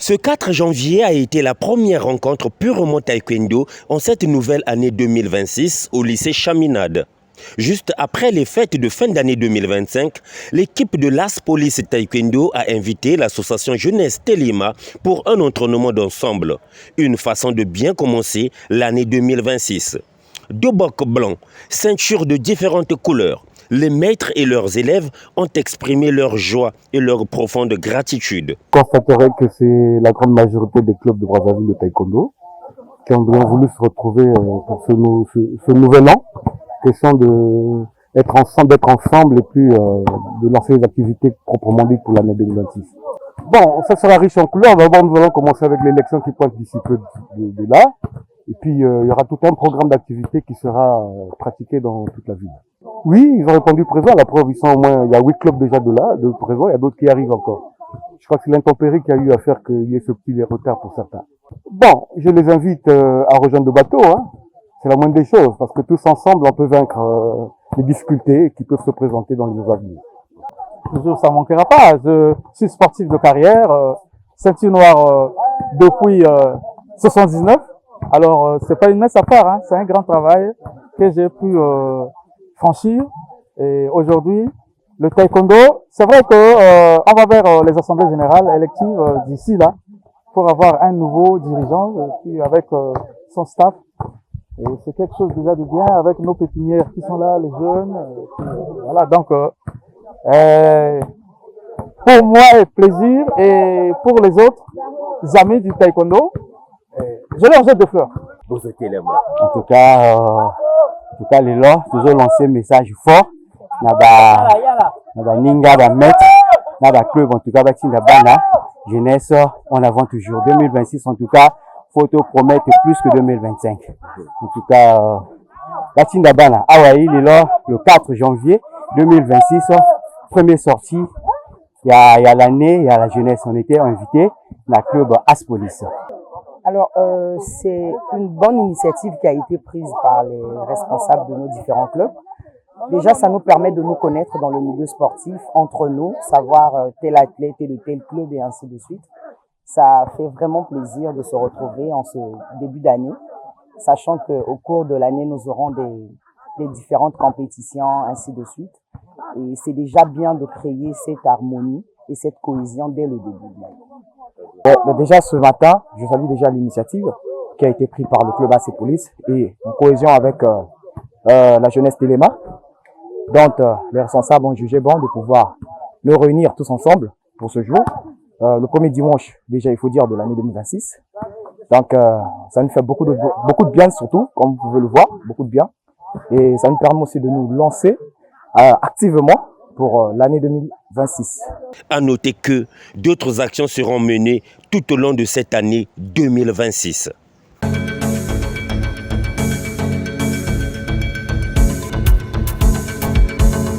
Ce 4 janvier a été la première rencontre purement taekwondo en cette nouvelle année 2026 au lycée Chaminade. Juste après les fêtes de fin d'année 2025, l'équipe de l'As Police Taekwondo a invité l'association Jeunesse Telema pour un entraînement d'ensemble. Une façon de bien commencer l'année 2026. Deux bocs blancs, ceintures de différentes couleurs. Les maîtres et leurs élèves ont exprimé leur joie et leur profonde gratitude. Je constaterai que c'est la grande majorité des clubs de Brazzaville de taekwondo qui ont bien voulu se retrouver pour ce nouvel an, question d'être ensemble et puis de lancer les activités proprement dites pour l'année 2026. Bon, ça sera riche en couleurs. D'abord, nous allons commencer avec l'élection qui pointe d'ici peu de là. Et puis, il y aura tout un programme d'activités qui sera pratiqué dans toute la ville. Oui, ils ont répondu présent. La preuve, ils sont au moins, il y a 8 clubs déjà de présent. Il y a d'autres qui arrivent encore. Je crois que c'est l'intempérie qui a eu à faire qu'il y ait ce petit retard pour certains. Bon, je les invite à rejoindre le bateau. Hein. C'est la moindre des choses, parce que tous ensemble, on peut vaincre les difficultés qui peuvent se présenter dans les jours à venir. Toujours, ça ne manquera pas. Je suis sportif de carrière, ceinture noire depuis 79. Alors, c'est pas une mince affaire, hein. C'est un grand travail que j'ai pu franchir. Et aujourd'hui, le taekwondo, c'est vrai que on va vers les assemblées générales électives d'ici là pour avoir un nouveau dirigeant puis avec son staff. Et c'est quelque chose déjà de bien avec nos pépinières qui sont là, les jeunes. Voilà, donc pour moi, c'est plaisir et pour les autres amis du taekwondo, je leur jette des fleurs. En tout cas, les lois, toujours lancer un message fort. Naba ninga, ba maître, naba club, en tout cas, batinda bana, jeunesse, en avant toujours. 2026, en tout cas, photo promettre plus que 2025. En tout cas, batinda bana, Hawaii, les lois, le 4 janvier 2026, première sortie. Il y a l'année, il y a la jeunesse. On était invité, la club As Police. Alors, c'est une bonne initiative qui a été prise par les responsables de nos différents clubs. Déjà, ça nous permet de nous connaître dans le milieu sportif, entre nous, savoir tel athlète est de tel club et ainsi de suite. Ça fait vraiment plaisir de se retrouver en ce début d'année, sachant qu'au cours de l'année, nous aurons des différentes compétitions, ainsi de suite. Et c'est déjà bien de créer cette harmonie et cette cohésion dès le début de l'année. Mais déjà ce matin, je salue déjà l'initiative qui a été prise par le club AC Police et en cohésion avec la jeunesse Telema. Donc les responsables ont jugé bon de pouvoir nous réunir tous ensemble pour ce jour. Le premier dimanche, déjà il faut dire, de l'année 2026. Donc ça nous fait beaucoup de bien surtout, comme vous pouvez le voir, beaucoup de bien. Et ça nous permet aussi de nous lancer activement pour l'année 2026. À noter que d'autres actions seront menées tout au long de cette année 2026.